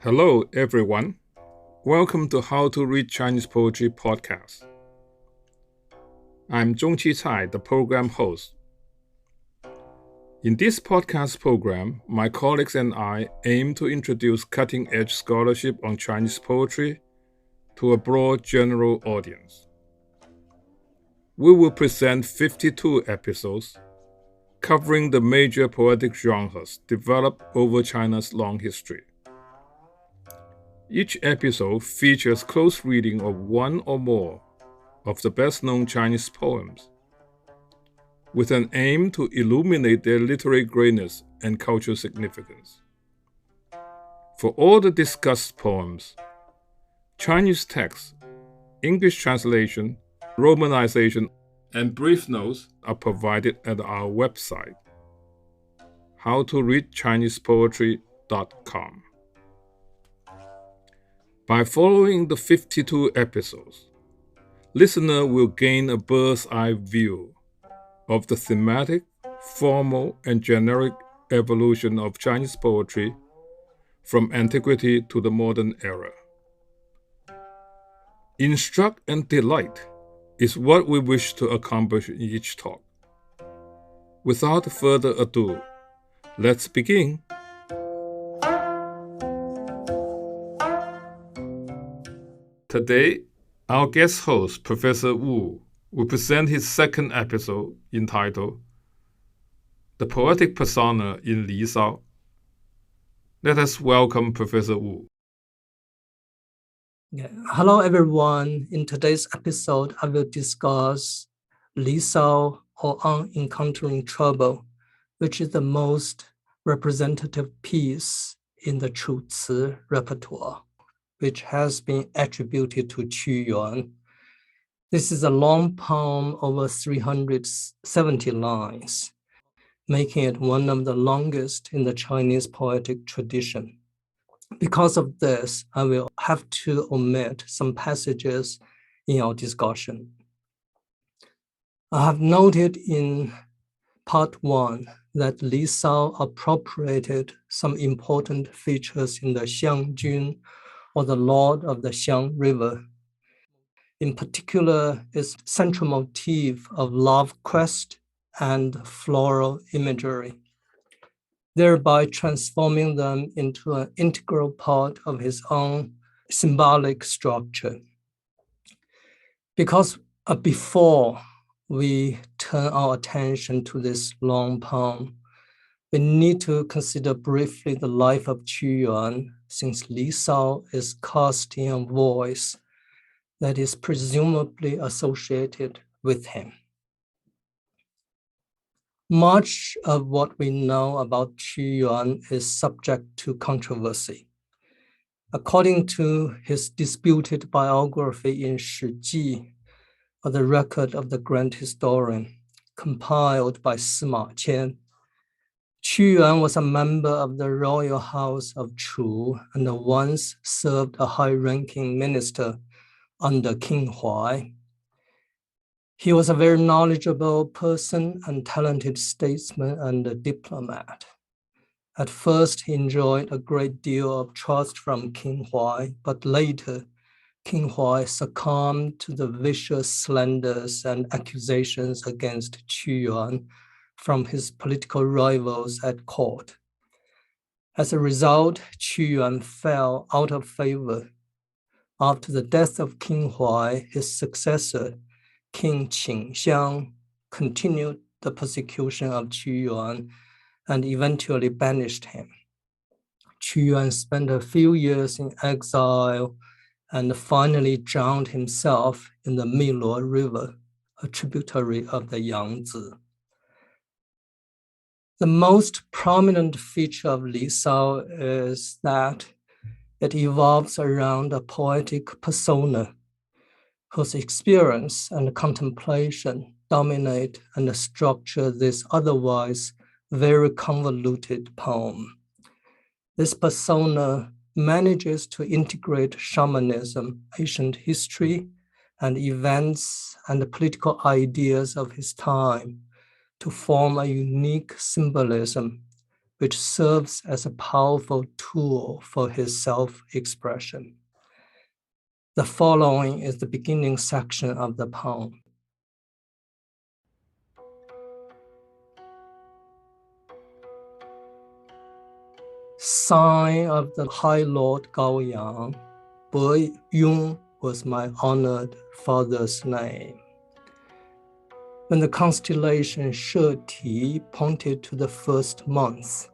Hello, everyone. Welcome to How to Read Chinese Poetry podcast. I'm Zong-qi, the program host. In this podcast program, my colleagues and I aim to introduce cutting-edge scholarship on Chinese poetry to a broad general audience. We will present 52 episodes covering the major poetic genres developed over China's long history. Each episode features close reading of one or more of the best-known Chinese poems, with an aim to illuminate their literary greatness and cultural significance. For all the discussed poems, Chinese text, English translation, romanization, and brief notes are provided at our website, howtoreadchinesepoetry.com. By following the 52 episodes, listener will gain a bird's-eye view of the thematic, formal, and generic evolution of Chinese poetry from antiquity to the modern era. Instruct and delight is what we wish to accomplish in each talk. Without further ado, let's begin. Today, our guest host, Professor Wu, will present his second episode entitled The Poetic Persona in Lisao. Let us welcome Professor Wu. Hello, everyone. In today's episode, I will discuss Lisao or On Encountring Trouble, which is the most representative piece in the Qu repertoire, which has been attributed to Qu Yuan. This is a long poem over 370 lines, making it one of the longest in the Chinese poetic tradition. Because of this, I will have to omit some passages in our discussion. I have noted in part 1 that Lisao appropriated some important features in the Xiangjun, or the Lord of the Xiang River. In particular, its central motif of love quest and floral imagery, thereby transforming them into an integral part of his own symbolic structure. Because before we turn our attention to this long poem, we need to consider briefly the life of Qu Yuan, since Lisao is casting a voice that is presumably associated with him. Much of what we know about Qu Yuan is subject to controversy. According to his disputed biography in Shiji, or the record of the grand historian, compiled by Sima Qian, Qu Yuan was a member of the royal house of Chu and once served a high-ranking minister under King Huai. He was a very knowledgeable person and talented statesman and a diplomat. At first, he enjoyed a great deal of trust from King Huai, but later, King Huai succumbed to the vicious slanders and accusations against Qu Yuan from his political rivals at court. As a result, Qu Yuan fell out of favor. After the death of King Huai, his successor, King Qingxiang, continued the persecution of Qu Yuan and eventually banished him. Qu Yuan spent a few years in exile and finally drowned himself in the Miluo River, a tributary of the Yangtze. The most prominent feature of Lisao is that it evolves around a poetic persona whose experience and contemplation dominate and structure this otherwise very convoluted poem. This persona manages to integrate shamanism, ancient history, and events and political ideas of his time to form a unique symbolism which serves as a powerful tool for his self-expression. The following is the beginning section of the poem. Sign of the High Lord Qu Yuan, Qu Yuan was my honored father's name. When the constellation Sheti pointed to the first month,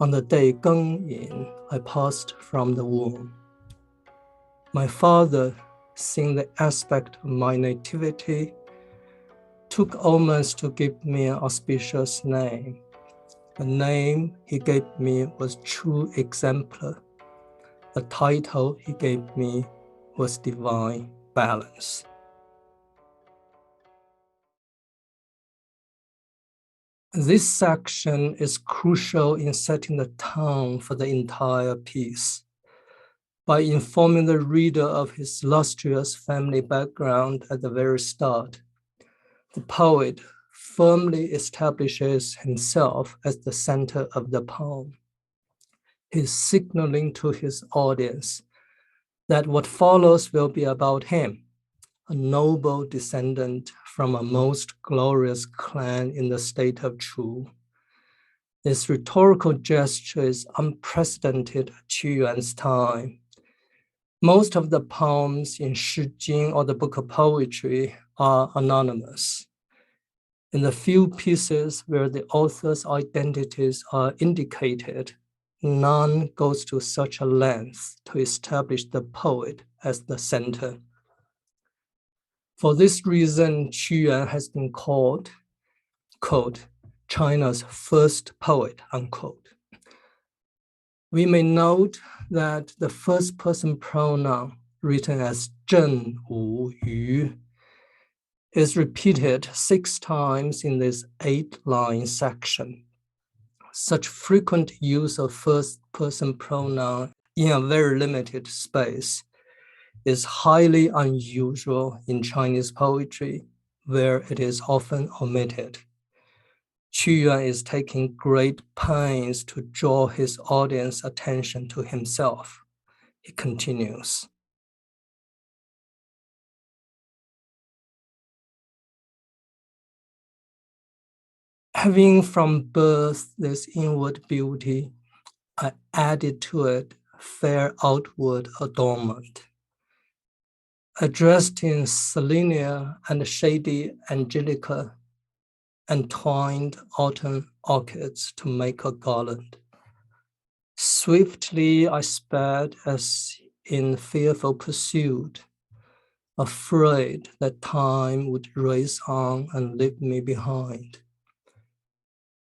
on the day Geng Yin, I passed from the womb. My father, seeing the aspect of my nativity, took omens to give me an auspicious name. The name he gave me was True Exemplar. The title he gave me was Divine Balance. This section is crucial in setting the tone for the entire piece. By informing the reader of his illustrious family background at the very start, the poet firmly establishes himself as the center of the poem. He's signaling to his audience that what follows will be about him, a noble descendant from a most glorious clan in the state of Chu. This rhetorical gesture is unprecedented at Qu Yuan's time. Most of the poems in Shi Jing or the Book of Poetry are anonymous. In the few pieces where the author's identities are indicated, none goes to such a length to establish the poet as the center. For this reason, Qu Yuan has been called, quote, China's first poet, unquote. We may note that the first person pronoun, written as Zheng Wu Yu, is repeated 6 times in this 8-line section. Such frequent use of first-person pronoun in a very limited space is highly unusual in Chinese poetry, where it is often omitted. Qu Yuan is taking great pains to draw his audience attention to himself. He continues. Having from birth this inward beauty, I added to it fair outward adornment. Addressed in Selenia and shady Angelica, entwined autumn orchids to make a garland. Swiftly I sped as in fearful pursuit, afraid that time would race on and leave me behind.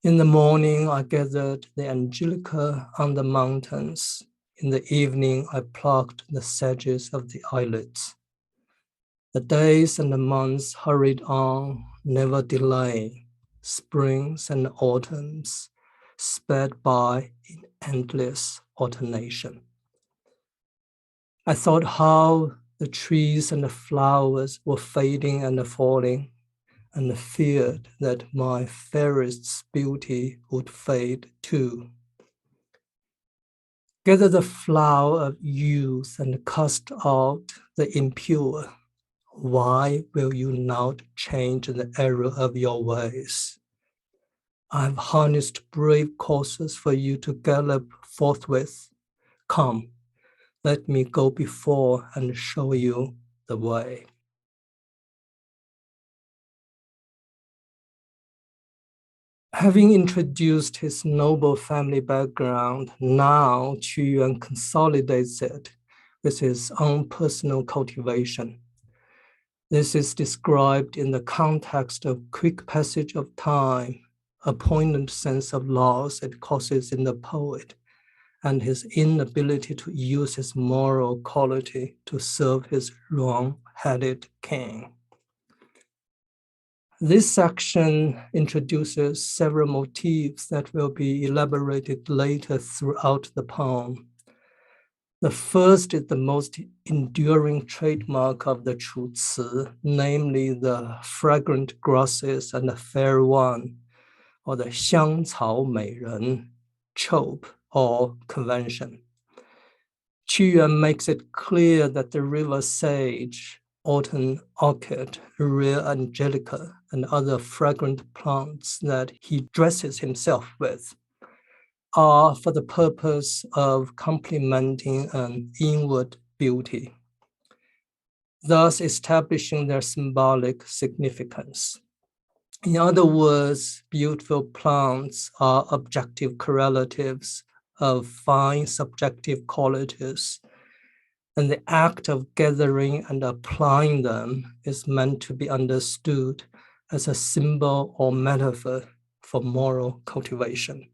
In the morning, I gathered the angelica on the mountains. In the evening, I plucked the sedges of the islets. The days and the months hurried on, never delaying. Springs and autumns sped by in endless alternation. I thought how the trees and the flowers were fading and falling, and feared that my fairest beauty would fade too. Gather the flower of youth and cast out the impure. Why will you not change the error of your ways? I have harnessed brave coursers for you to gallop forthwith. Come, let me go before and show you the way. Having introduced his noble family background, now Qu Yuan consolidates it with his own personal cultivation. This is described in the context of quick passage of time, a poignant sense of loss it causes in the poet, and his inability to use his moral quality to serve his wrong-headed king. This section introduces several motifs that will be elaborated later throughout the poem. The first is the most enduring trademark of the Chu Ci, namely the fragrant grasses and the fair one, or the Xiang Cao Mei Ren, trope or convention. Qu Yuan makes it clear that the river sage, autumn orchid, rare angelica, and other fragrant plants that he dresses himself with are for the purpose of complementing an inward beauty, thus establishing their symbolic significance. In other words, beautiful plants are objective correlatives of fine subjective qualities, and the act of gathering and applying them is meant to be understood as a symbol or metaphor for moral cultivation.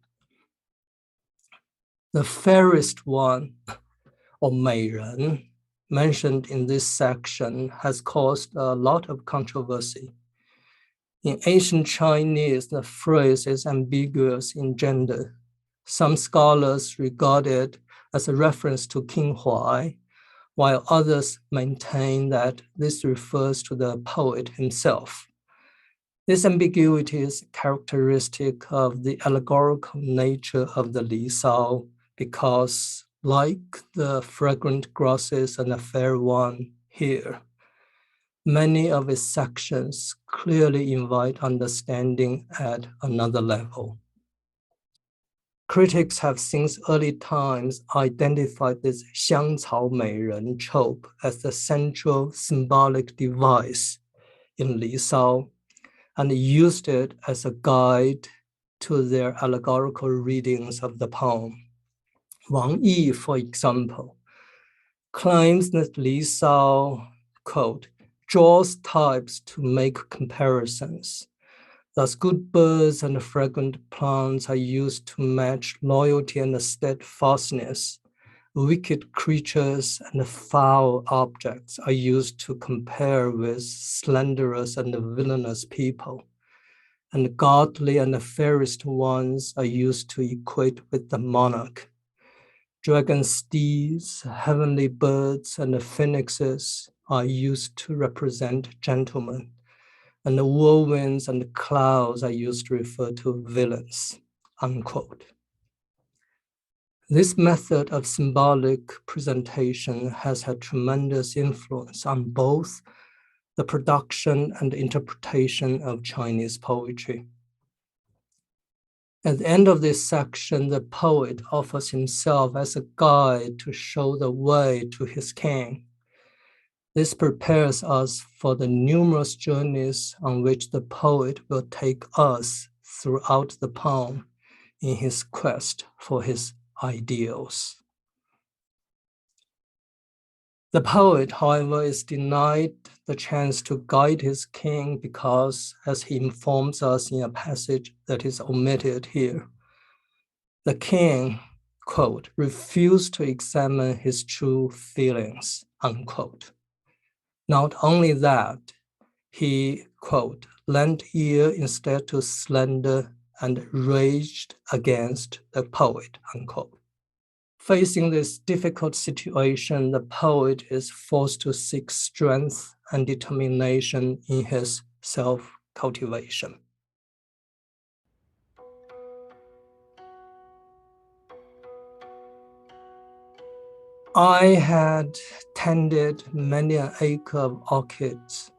The fairest one, or 美人, mentioned in this section has caused a lot of controversy. In ancient Chinese, the phrase is ambiguous in gender. Some scholars regard it as a reference to King Huai, while others maintain that this refers to the poet himself. This ambiguity is characteristic of the allegorical nature of the Lisao, because, like the fragrant grasses and the fair one here, many of its sections clearly invite understanding at another level. Critics have since early times identified this 香草美人 trope as the central symbolic device in Lisao and used it as a guide to their allegorical readings of the poem. Wang Yi, for example, claims that Lisao, quote, draws types to make comparisons. Thus, good birds and fragrant plants are used to match loyalty and steadfastness. Wicked creatures and foul objects are used to compare with slanderous and villainous people. And godly and fairest ones are used to equate with the monarch. Dragon steeds, heavenly birds, and phoenixes are used to represent gentlemen, and the whirlwinds and the clouds are used to refer to villains, unquote. This method of symbolic presentation has had tremendous influence on both the production and interpretation of Chinese poetry. At the end of this section, the poet offers himself as a guide to show the way to his king. This prepares us for the numerous journeys on which the poet will take us throughout the poem in his quest for his ideals. The poet, however, is denied the chance to guide his king because, as he informs us in a passage that is omitted here, the king, quote, refused to examine his true feelings, unquote. Not only that, he, quote, lent ear instead to slander and raged against the poet, unquote. Facing this difficult situation, the poet is forced to seek strength and determination in his self-cultivation. I had tended many an acre of orchids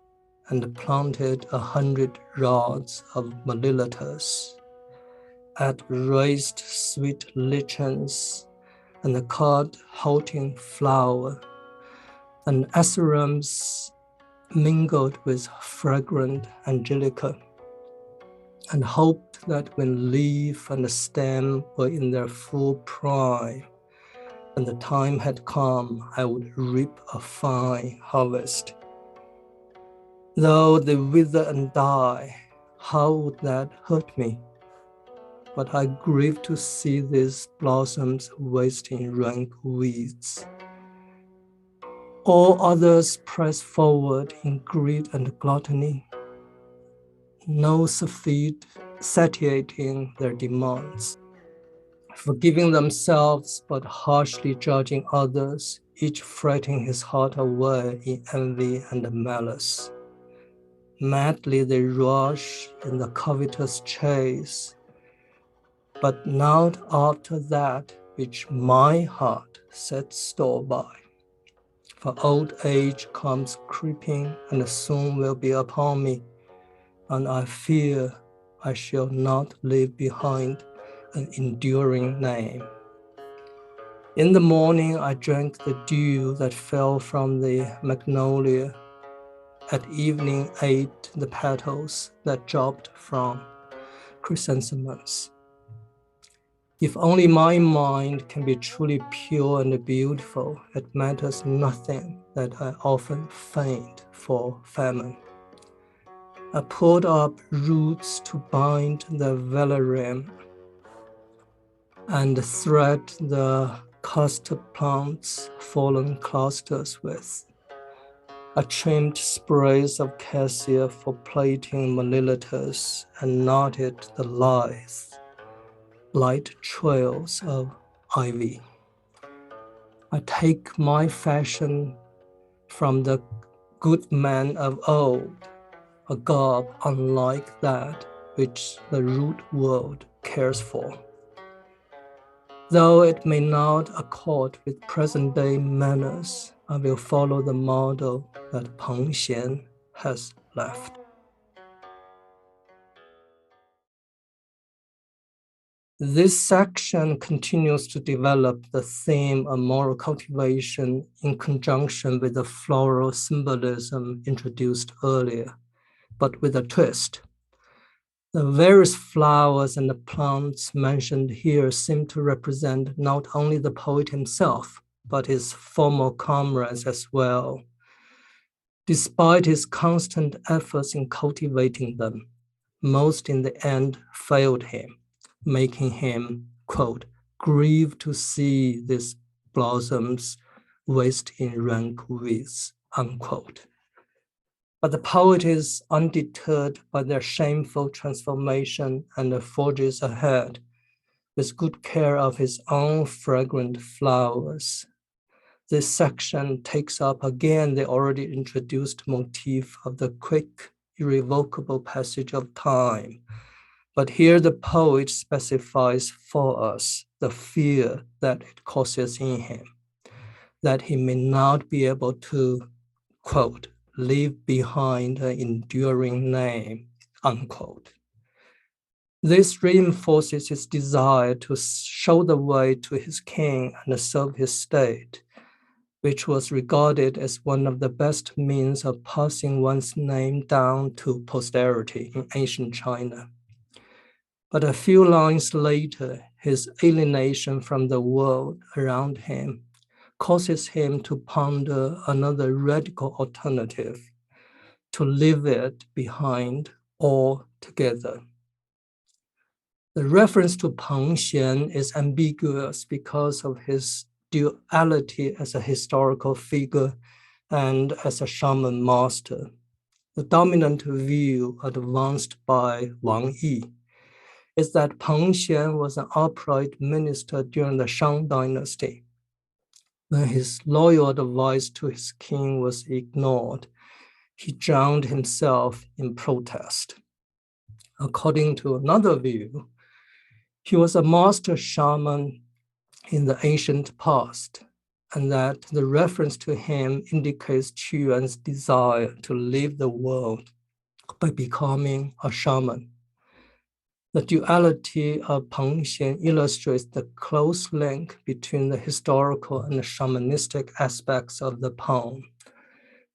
and planted 100 rods of melillitas, had raised sweet lichens and the cod halting flower, and acerums mingled with fragrant angelica, and hoped that when leaf and stem were in their full prime, and the time had come, I would reap a fine harvest. Though they wither and die, how would that hurt me? But I grieve to see these blossoms wasting rank weeds. All others press forward in greed and gluttony, no satiating their demands, forgiving themselves but harshly judging others, each fretting his heart away in envy and malice. Madly they rush in the covetous chase, but not after that which my heart sets store by. For old age comes creeping, and soon will be upon me, and I fear I shall not leave behind an enduring name. In the morning I drank the dew that fell from the magnolia. At evening ate the petals that dropped from chrysanthemums. If only my mind can be truly pure and beautiful, it matters nothing that I often faint for famine. I pulled up roots to bind the valerian and thread the castor plant's fallen clusters with. I trimmed sprays of cassia for plaiting melillitas and knotted the lithe, light trails of ivy. I take my fashion from the good man of old, a garb unlike that which the rude world cares for. Though it may not accord with present-day manners, I will follow the model that Peng Xian has left. This section continues to develop the theme of moral cultivation in conjunction with the floral symbolism introduced earlier, but with a twist. The various flowers and the plants mentioned here seem to represent not only the poet himself, but his former comrades as well. Despite his constant efforts in cultivating them, most in the end failed him, making him, quote, grieve to see these blossoms waste in rank weeds, unquote. But the poet is undeterred by their shameful transformation and forges ahead with good care of his own fragrant flowers. This section takes up again the already introduced motif of the quick, irrevocable passage of time. But here the poet specifies for us the fear that it causes in him, that he may not be able to, quote, leave behind an enduring name, unquote. This reinforces his desire to show the way to his king and serve his state, which was regarded as one of the best means of passing one's name down to posterity in ancient China. But a few lines later, his alienation from the world around him causes him to ponder another radical alternative, to leave it behind altogether. The reference to Peng Xian is ambiguous because of his duality as a historical figure and as a shaman master. The dominant view advanced by Wang Yi is that Peng Xian was an upright minister during the Shang dynasty. When his loyal advice to his king was ignored, he drowned himself in protest. According to another view, he was a master shaman in the ancient past, and that the reference to him indicates Qu Yuan's desire to leave the world by becoming a shaman. The duality of Peng Xian illustrates the close link between the historical and the shamanistic aspects of the poem.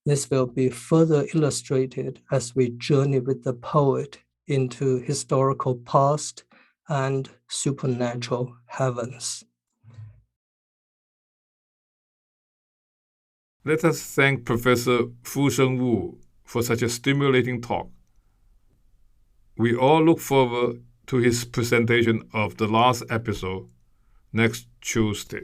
This will be further illustrated as we journey with the poet into historical past and supernatural heavens. Let us thank Professor Fusheng Wu for such a stimulating talk. We all look forward to his presentation of the last episode next Tuesday.